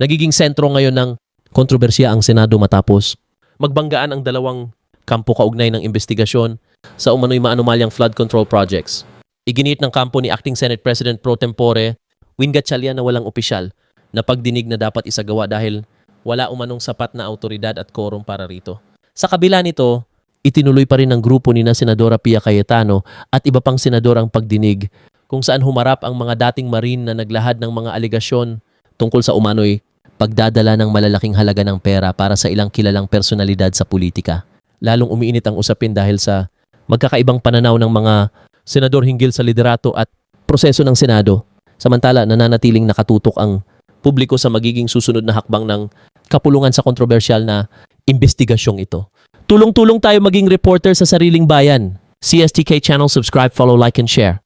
Nagiging sentro ngayon ng kontrobersiya ang Senado matapos magbanggaan ang dalawang kampo kaugnay ng investigasyon sa umano'y maanumalyang flood control projects. Iginiit ng kampo ni Acting Senate President Pro Tempore Win Gatchalian na walang opisyal na pagdinig na dapat isagawa dahil wala umanong sapat na autoridad at quorum para rito. Sa kabila nito, itinuloy pa rin ng grupo ni na Senadora Pia Cayetano at iba pang senador ang pagdinig kung saan humarap ang mga dating Marine na naglahad ng mga aligasyon tungkol sa umano'y pagdadala ng malalaking halaga ng pera para sa ilang kilalang personalidad sa politika. Lalong umiinit ang usapin dahil sa magkakaibang pananaw ng mga senador hinggil sa liderato at proseso ng Senado. Samantala, nananatiling nakatutok ang publiko sa magiging susunod na hakbang ng kapulungan sa kontrobersyal na investigasyong ito. Tulong-tulong tayo maging reporter sa sariling bayan. CSTK channel, subscribe, follow, like, and share.